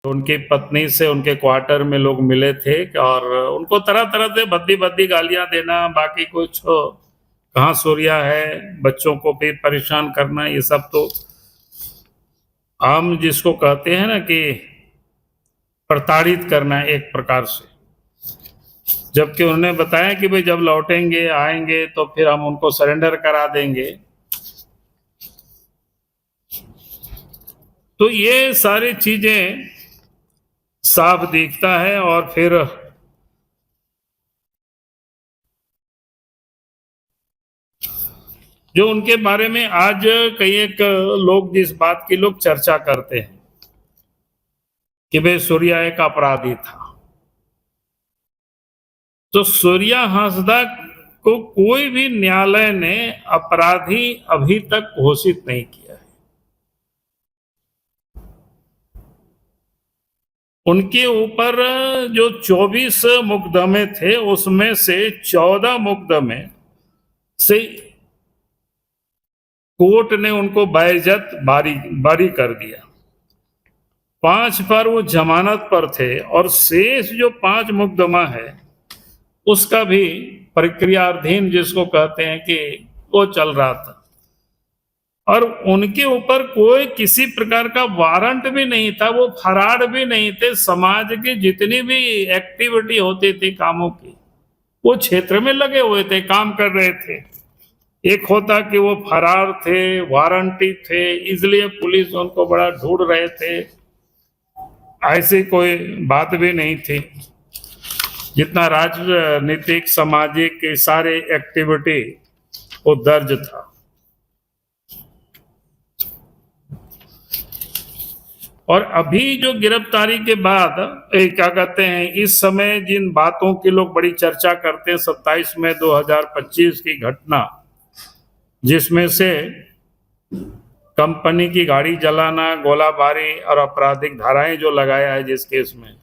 उनकी पत्नी से उनके क्वार्टर में लोग मिले थे और उनको तरह तरह से भद्दी भद्दी गालियां देना, बाकी कुछ कहाँ सूर्या है, बच्चों को भी परेशान करना, ये सब तो आम जिसको कहते हैं ना कि प्रताड़ित करना एक प्रकार से। जबकि उन्होंने बताया कि भाई जब लौटेंगे आएंगे तो फिर हम उनको सरेंडर करा देंगे। तो ये सारी चीजें साफ दिखता है। और फिर जो उनके बारे में आज कई एक लोग जिस बात की लोग चर्चा करते हैं कि भाई सूर्या एक अपराधी था, तो सूर्या हांसदा को कोई भी न्यायालय ने अपराधी अभी तक घोषित नहीं किया है। उनके ऊपर जो 24 मुकदमे थे उसमें से 14 मुकदमे से कोर्ट ने उनको बाइज्जत बारी कर दिया। 5 पर वो जमानत पर थे और शेष जो 5 मुकदमा है उसका भी प्रक्रियाधीन जिसको कहते हैं कि वो चल रहा था। और उनके ऊपर कोई किसी प्रकार का वारंट भी नहीं था, वो फरार भी नहीं थे। समाज की जितनी भी एक्टिविटी होती थी कामों की, वो क्षेत्र में लगे हुए थे, काम कर रहे थे। एक होता कि वो फरार थे, वारंटी थे, इसलिए पुलिस उनको बड़ा ढूंढ रहे थे, ऐसी कोई बात भी नहीं थी। जितना राजनीतिक सामाजिक सारे एक्टिविटी वो दर्ज था। और अभी जो गिरफ्तारी के बाद क्या कहते हैं, इस समय जिन बातों की लोग बड़ी चर्चा करते हैं, 27 मई 2025 की घटना, जिसमें से कंपनी की गाड़ी जलाना, गोलाबारी और आपराधिक धाराएं जो लगाया है जिस केस में,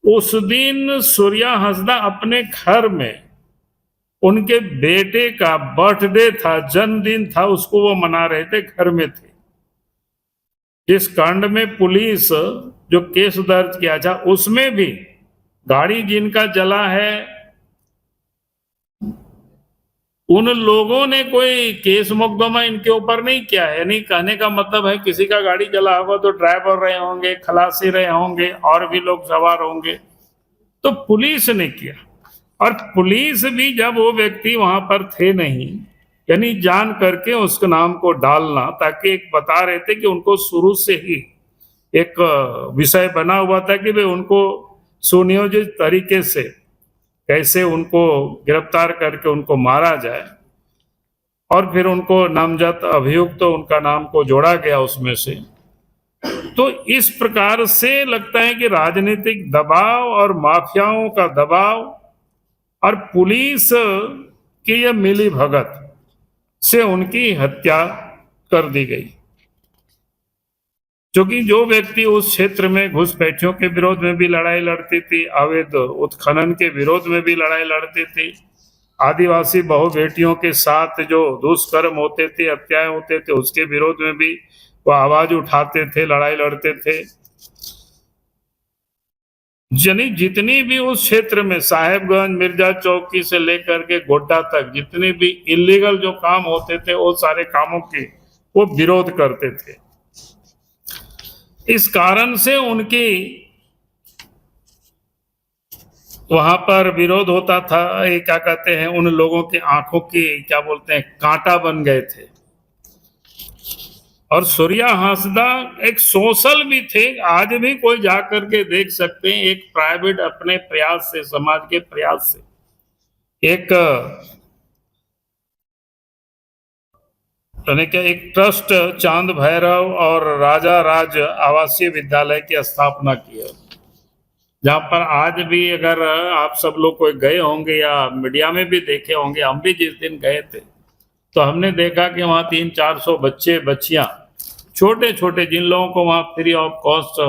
उस दिन सूर्या हांसदा अपने घर में उनके बेटे का बर्थडे था, जन्मदिन था, उसको वो मना रहे थे, घर में थे। जिस कांड में पुलिस जो केस दर्ज किया था उसमें भी गाड़ी जिनका जला है उन लोगों ने कोई केस मुकदमा इनके ऊपर नहीं किया है। यानी कहने का मतलब है किसी का गाड़ी जला होगा तो ड्राइवर रहे होंगे, खलासी रहे होंगे, और भी लोग सवार होंगे, तो पुलिस ने किया। और पुलिस भी जब वो व्यक्ति वहां पर थे नहीं, यानी जान करके उसके नाम को डालना, ताकि एक बता रहे थे कि उनको शुरू से ही एक विषय बना हुआ था कि भाई उनको सुनियोजित तरीके से कैसे उनको गिरफ्तार करके उनको मारा जाए। और फिर उनको नामजद अभियुक्त तो उनका नाम को जोड़ा गया उसमें से। तो इस प्रकार से लगता है कि राजनीतिक दबाव और माफियाओं का दबाव और पुलिस की यह मिली भगत से उनकी हत्या कर दी गई। क्योंकि जो व्यक्ति उस क्षेत्र में घुसपैठियों के विरोध में भी लड़ाई लड़ती थी, अवैध उत्खनन के विरोध में भी लड़ाई लड़ती थी, आदिवासी बहु बेटियों के साथ जो दुष्कर्म होते थे, हत्याएं होते थे, उसके विरोध में भी वो आवाज उठाते थे, लड़ाई लड़ते थे। यानी जितनी भी उस क्षेत्र में साहेबगंज, मिर्जा चौकी से लेकर के गोड्डा तक जितने भी इलीगल जो काम होते थे, वो सारे कामों की वो विरोध करते थे। इस कारण से उनकी वहां पर विरोध होता था। ये क्या कहते हैं, उन लोगों की आंखों की क्या बोलते हैं, कांटा बन गए थे। और सूर्या हांसदा एक सोशल भी थे। आज भी कोई जाकर के देख सकते हैं, एक प्राइवेट अपने प्रयास से, समाज के प्रयास से एक यानी कि एक ट्रस्ट चांद भैरव और राजा राज आवासीय विद्यालय की स्थापना की है, जहाँ पर आज भी अगर आप सब लोग कोई गए होंगे या मीडिया में भी देखे होंगे, हम भी जिस दिन गए थे तो हमने देखा कि वहाँ 300-400 बच्चे बच्चियाँ छोटे छोटे, जिन लोगों को वहाँ फ्री ऑफ कॉस्ट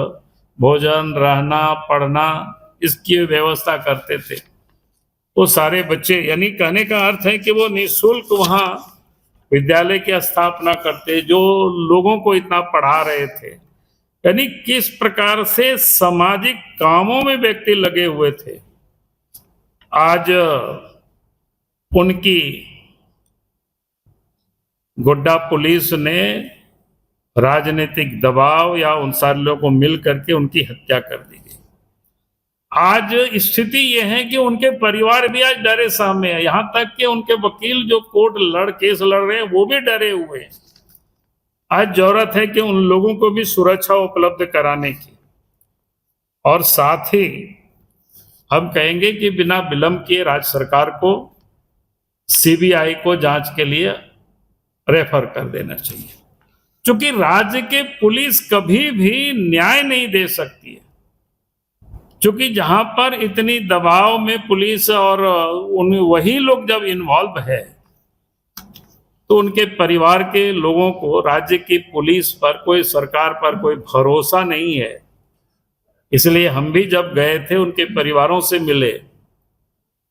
भोजन, रहना, पढ़ना, इसकी व्यवस्था करते थे, वो सारे बच्चे, यानी कहने का अर्थ है कि वो निःशुल्क वहाँ विद्यालय की स्थापना करते, जो लोगों को इतना पढ़ा रहे थे। यानी किस प्रकार से सामाजिक कामों में व्यक्ति लगे हुए थे। आज उनकी गोड्डा पुलिस ने राजनीतिक दबाव या उन सारे लोगों को मिल करके उनकी हत्या कर दी गई। आज स्थिति यह है कि उनके परिवार भी आज डरे सामने है, यहां तक कि उनके वकील जो केस लड़ रहे हैं वो भी डरे हुए हैं। आज जरूरत है कि उन लोगों को भी सुरक्षा उपलब्ध कराने की, और साथ ही हम कहेंगे कि बिना विलंब किए राज्य सरकार को सीबीआई को जांच के लिए रेफर कर देना चाहिए, क्योंकि राज्य के पुलिस कभी भी न्याय नहीं दे सकती है। क्योंकि जहां पर इतनी दबाव में पुलिस और वही लोग जब इन्वॉल्व है तो उनके परिवार के लोगों को राज्य की पुलिस पर, कोई सरकार पर कोई भरोसा नहीं है। इसलिए हम भी जब गए थे उनके परिवारों से मिले,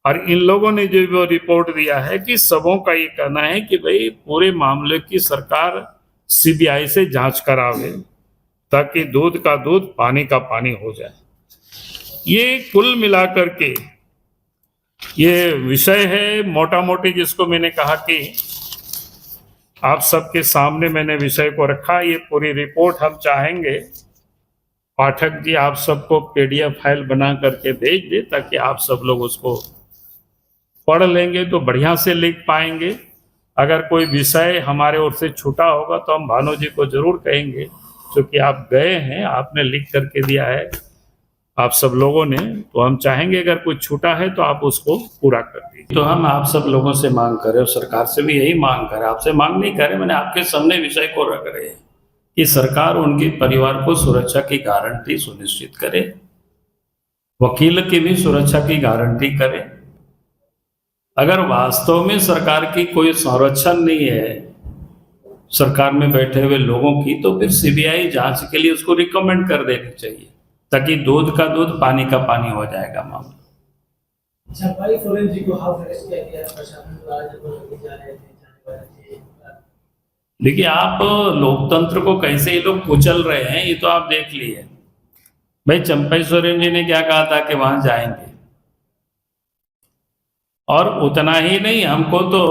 और इन लोगों ने जो वो रिपोर्ट दिया है कि सबों का ये कहना है कि भाई पूरे मामले की सरकार सीबीआई से जांच करावे ताकि दूध का दूध पानी का पानी हो जाए। ये कुल मिलाकर के ये विषय है मोटा मोटी, जिसको मैंने कहा कि आप सबके सामने मैंने विषय को रखा। ये पूरी रिपोर्ट हम चाहेंगे पाठक जी आप सबको पीडीएफ फाइल बना करके भेज दे, ताकि आप सब लोग उसको पढ़ लेंगे तो बढ़िया से लिख पाएंगे। अगर कोई विषय हमारे ओर से छूटा होगा तो हम भानु जी को जरूर कहेंगे, क्योंकि आप गए हैं, आपने लिख करके दिया है आप सब लोगों ने, तो हम चाहेंगे अगर कुछ छूटा है तो आप उसको पूरा कर दीजिए। तो हम आप सब लोगों से मांग कर रहे हैं, सरकार से भी यही मांग कर रहे हैं, आपसे मांग नहीं कर रहे, मैंने आपके सामने विषय को रख रहे हैं कि सरकार उनके परिवार को सुरक्षा की गारंटी सुनिश्चित करे, वकील की भी सुरक्षा की गारंटी करे। अगर वास्तव में सरकार की कोई संरक्षण नहीं है सरकार में बैठे हुए लोगों की, तो फिर सीबीआई जांच के लिए उसको रिकमेंड कर देनी चाहिए, ताकि दूध का दूध पानी का पानी हो जाएगा मामला। चंपाई सोरेन जी को हाउस अरेस्ट किया गया, प्रशासन द्वारा जबरदस्ती जा रहे थे। देखिए, आप लोकतंत्र को कैसे ये लोग कुचल रहे हैं ये तो आप देख लिए। भाई चंपाई सोरेन जी ने क्या कहा था कि वहां जाएंगे, और उतना ही नहीं, हमको तो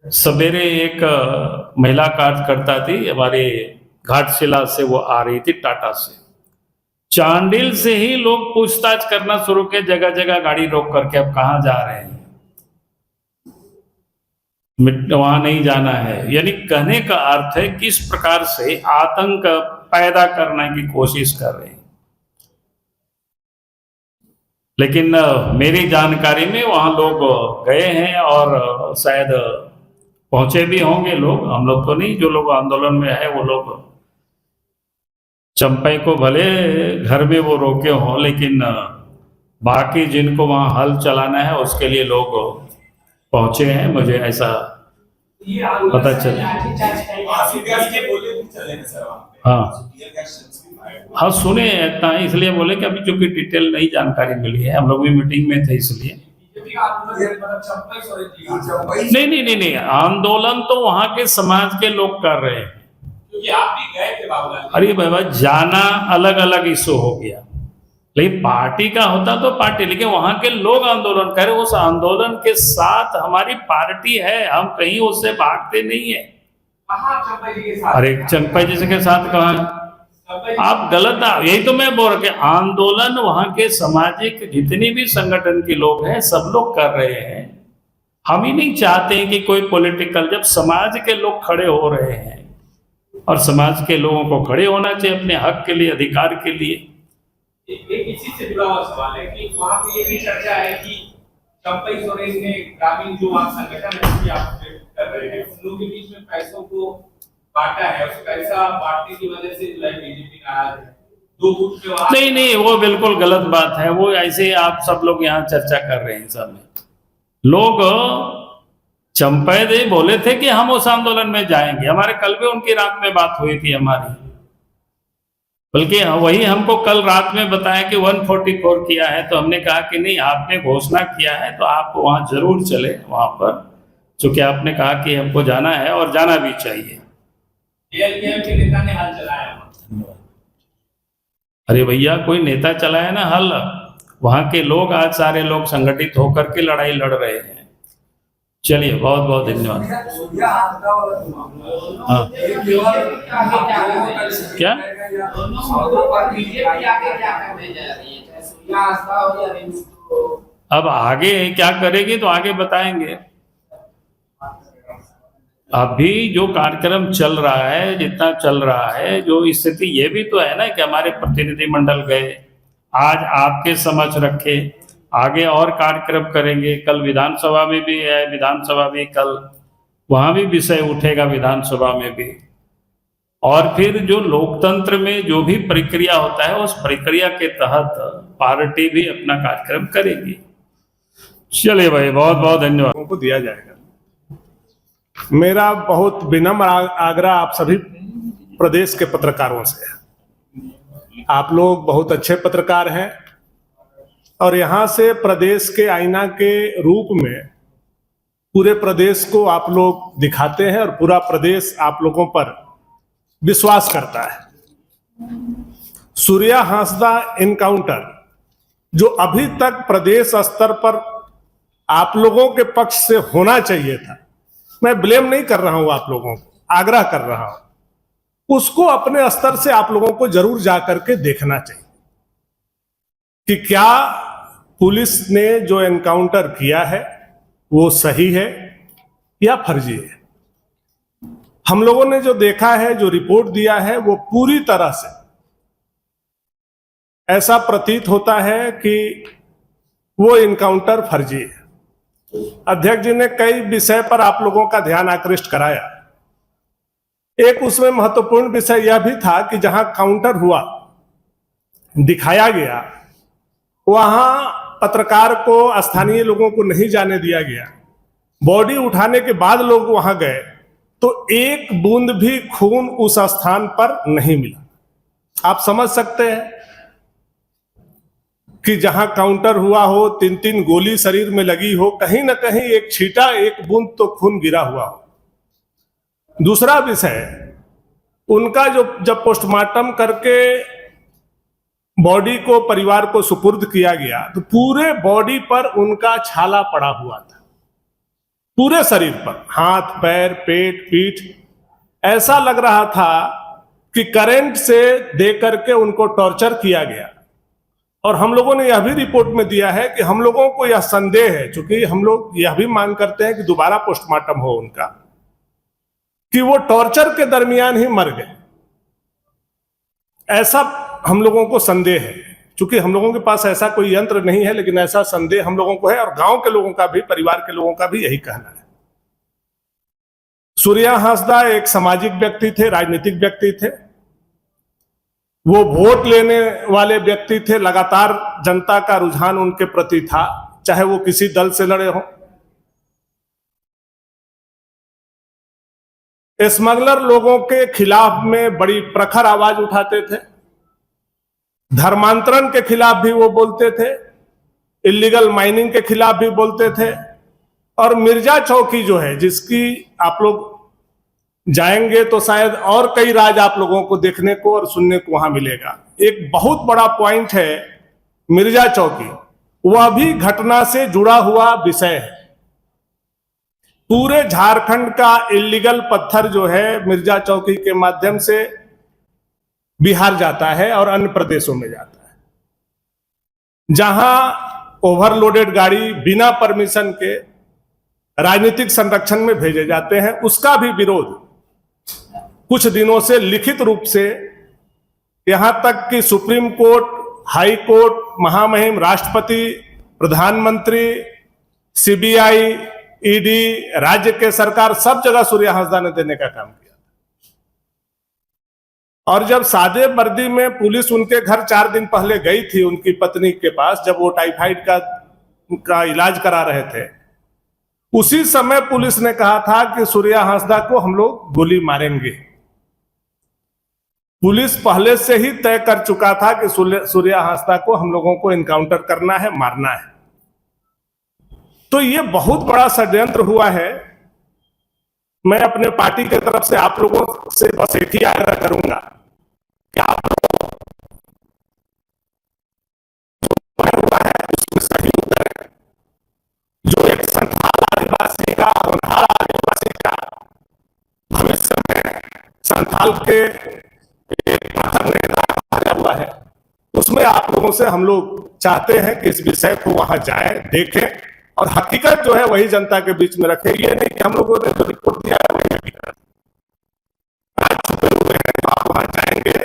सवेरे एक महिला कार्यकर्ता थी हमारे घाटशिला से, वो आ रही थी टाटा से, चांडिल से ही लोग पूछताछ करना शुरू किए, जगह जगह गाड़ी रोक करके, अब कहाँ जा रहे हैं, वहां नहीं जाना है। यानी कहने का अर्थ है किस प्रकार से आतंक पैदा करने की कोशिश कर रहे हैं। लेकिन मेरी जानकारी में वहां लोग गए हैं और शायद पहुंचे भी होंगे लोग, हम लोग तो नहीं, जो लोग आंदोलन में है वो लोग चंपाई को भले घर में वो रोके हों, लेकिन बाकी जिनको वहां हल चलाना है उसके लिए लोग पहुंचे हैं, मुझे ऐसा पता चला। हाँ सुने इतना, इसलिए बोले कि अभी चूंकि डिटेल नहीं जानकारी मिली है, हम लोग भी मीटिंग में थे इसलिए। नहीं, आंदोलन तो वहां के समाज के लोग कर रहे हैं, क्योंकि आप भी गए थे बाबूलाल। अरे बाबा, जाना अलग अलग इशू हो गया, लेकिन पार्टी का होता तो पार्टी, लेकिन वहां के लोग आंदोलन कर रहे, उस आंदोलन के साथ हमारी पार्टी है, हम कहीं उससे भागते नहीं है। अरे चंपाई जी के साथ कहा आप गलत, यही तो मैं बोल रहा, आंदोलन वहां के सामाजिक जितनी भी संगठन के लोग हैं सब लोग कर रहे हैं। हम ही नहीं चाहते हैं कि कोई पॉलिटिकल, जब समाज के लोग खड़े हो रहे हैं, और समाज के लोगों को खड़े होना चाहिए अपने हक के लिए, अधिकार के लिए। एक इसी से जुड़ा हुआ सवाल है कि वहाँ पे ये भी चर्चा है कि चंपाई सोरेन ने ग्रामीण जो वहाँ संगठन है आप कर रहे हैं, उन लोगों के बीच में पैसों को बांटा है, उस पैसा बांटने की वजह से बीजेपी नाराज है, दो गुट पे। नहीं, वो बिल्कुल गलत बात है, वो ऐसे आप सब लोग यहाँ चर्चा कर रहे हैं। सब लोग चंपाई जी बोले थे कि हम उस आंदोलन में जाएंगे, हमारे कल भी उनकी रात में बात हुई थी हमारी, बल्कि वही हमको कल रात में बताया कि 144 किया है, तो हमने कहा कि नहीं, आपने घोषणा किया है तो आप वहां जरूर चले वहां पर, चूंकि आपने कहा कि हमको जाना है और जाना भी चाहिए। के नेता ने हाल चलाया। अरे भैया, कोई नेता चलाए ना हल। वहां के लोग आज सारे लोग संगठित होकर के लड़ाई लड़ रहे हैं। चलिए, बहुत बहुत धन्यवाद। हाँ, क्या बीजेपी आगे क्या करने जा रही है, चाहे सूर्या आस्था हो या रिम्स को? अब आगे क्या करेगी तो आगे बताएंगे। अभी जो कार्यक्रम चल रहा है, जितना चल रहा है, जो स्थिति ये भी तो है ना कि हमारे प्रतिनिधिमंडल गए, आज आपके समक्ष रखे, आगे और कार्यक्रम करेंगे। कल विधानसभा में भी है, विधानसभा भी कल, वहां भी विषय उठेगा विधानसभा में भी। और फिर जो लोकतंत्र में जो भी प्रक्रिया होता है, उस प्रक्रिया के तहत पार्टी भी अपना कार्यक्रम करेगी। चलिए भाई, बहुत बहुत धन्यवाद। को दिया जाएगा। मेरा बहुत विनम्र आग्रह आप सभी प्रदेश के पत्रकारों से है। आप लोग बहुत अच्छे पत्रकार हैं और यहाँ से प्रदेश के आईना के रूप में पूरे प्रदेश को आप लोग दिखाते हैं और पूरा प्रदेश आप लोगों पर विश्वास करता है। सूर्या हांसदा एनकाउंटर जो अभी तक प्रदेश स्तर पर आप लोगों के पक्ष से होना चाहिए था, मैं ब्लेम नहीं कर रहा हूं आप लोगों को, आग्रह कर रहा हूं, उसको अपने स्तर से आप लोगों को जरूर जाकर के देखना चाहिए कि क्या पुलिस ने जो एनकाउंटर किया है वो सही है या फर्जी है। हम लोगों ने जो देखा है, जो रिपोर्ट दिया है, वो पूरी तरह से ऐसा प्रतीत होता है कि वो एनकाउंटर फर्जी है। अध्यक्ष जी ने कई विषय पर आप लोगों का ध्यान आकृष्ट कराया। एक उसमें महत्वपूर्ण विषय यह भी था कि जहां काउंटर हुआ, दिखाया गया, वहां पत्रकार को, स्थानीय लोगों को नहीं जाने दिया गया। बॉडी उठाने के बाद लोग वहां गए तो एक बूंद भी खून उस स्थान पर नहीं मिला। आप समझ सकते हैं कि जहां काउंटर हुआ हो, 3-3 गोली शरीर में लगी हो, कहीं ना कहीं एक छींटा, एक बूंद तो खून गिरा हुआ हो। दूसरा विषय, उनका जो जब पोस्टमार्टम करके बॉडी को परिवार को सुपुर्द किया गया तो पूरे बॉडी पर उनका छाला पड़ा हुआ था, पूरे शरीर पर, हाथ, पैर, पेट, पीठ। ऐसा लग रहा था कि करंट से दे करके उनको टॉर्चर किया गया। और हम लोगों ने यह भी रिपोर्ट में दिया है कि हम लोगों को यह संदेह है, चूंकि हम लोग यह भी मांग करते हैं कि दोबारा पोस्टमार्टम हो उनका, कि वो टॉर्चर के दरमियान ही मर गए। ऐसा हम लोगों को संदेह है, चूंकि हम लोगों के पास ऐसा कोई यंत्र नहीं है, लेकिन ऐसा संदेह हम लोगों को है और गांव के लोगों का भी, परिवार के लोगों का भी यही कहना है। सूर्या हांसदा एक सामाजिक व्यक्ति थे, राजनीतिक व्यक्ति थे, वो वोट लेने वाले व्यक्ति थे। लगातार जनता का रुझान उनके प्रति था, चाहे वो किसी दल से लड़े हों। स्मगलर लोगों के खिलाफ में बड़ी प्रखर आवाज उठाते थे, धर्मांतरण के खिलाफ भी वो बोलते थे, इलीगल माइनिंग के खिलाफ भी बोलते थे। और मिर्जा चौकी जो है, जिसकी आप लोग जाएंगे तो शायद और कई राज आप लोगों को देखने को और सुनने को वहां मिलेगा। एक बहुत बड़ा पॉइंट है मिर्जा चौकी, वह भी घटना से जुड़ा हुआ विषय है। पूरे झारखंड का इलीगल पत्थर जो है मिर्जा चौकी के माध्यम से बिहार जाता है और अन्य प्रदेशों में जाता है। जहां ओवरलोडेड गाड़ी बिना परमिशन के राजनीतिक संरक्षण में भेजे जाते हैं, उसका भी विरोध कुछ दिनों से लिखित रूप से, यहां तक कि सुप्रीम कोर्ट, हाई कोर्ट, महामहिम राष्ट्रपति, प्रधानमंत्री, सीबीआई, ईडी, राज्य के सरकार, सब जगह सूर्या हांसदा ने देने का काम किया। और जब सादे वर्दी में पुलिस उनके घर 4 दिन पहले गई थी, उनकी पत्नी के पास, जब वो टाइफाइड का इलाज करा रहे थे, उसी समय पुलिस ने कहा था कि सूर्या हांसदा को हम लोग गोली मारेंगे। पुलिस पहले से ही तय कर चुका था कि सूर्या हांसदा को हम लोगों को एनकाउंटर करना है, मारना है। तो ये बहुत बड़ा षड्यंत्र हुआ है। मैं अपने पार्टी की तरफ से आप लोगों से बस एक ही आग्रह करूंगा कि आप संथाल के एक पत्थर नेता आया हुआ है, उसमें आप लोगों से हम लोग चाहते हैं कि इस विषय को वहां जाए, देखें और हकीकत जो है वही जनता के बीच में रखे। ये नहीं कि हम लोगों ने जो रिपोर्ट दिया है वही हकीकत आज छुपे हुए हैं, तो आप वहां जाएंगे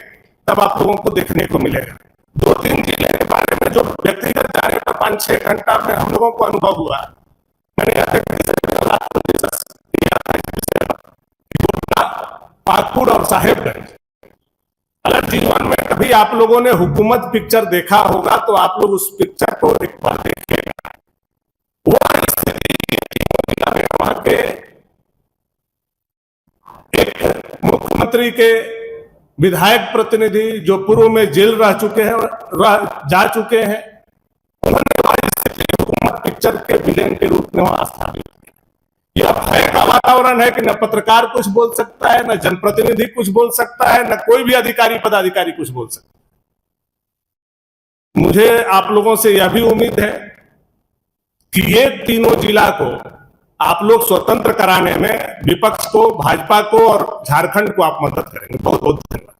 तब आप लोगों को देखने को मिलेगा। 2-3 जिले के बारे में जो व्यक्तिगत जाने का 5-6 घंटा में हम लोगों को अनुभव हुआ, मैंने पाकुड़ और साहेबगंज, अगर जीवन में कभी आप लोगों ने हुकूमत पिक्चर देखा होगा तो आप लोग उस पिक्चर को एक बार देखिएगा। वह स्थिति वहां के एक मुख्यमंत्री के विधायक प्रतिनिधि जो पूर्व में जेल रह चुके हैं, जा चुके हैं, उन्होंने वह स्थिति हुकूमत पिक्चर के विलेन के रूप में वहां स्थापित किया। यह भय का वातावरण है कि न पत्रकार कुछ बोल सकता है, न जनप्रतिनिधि कुछ बोल सकता है, न कोई भी अधिकारी पदाधिकारी कुछ बोल सकता है। मुझे आप लोगों से यह भी उम्मीद है कि ये तीनों जिला को आप लोग स्वतंत्र कराने में विपक्ष को, भाजपा को और झारखंड को आप मदद करेंगे। बहुत बहुत धन्यवाद।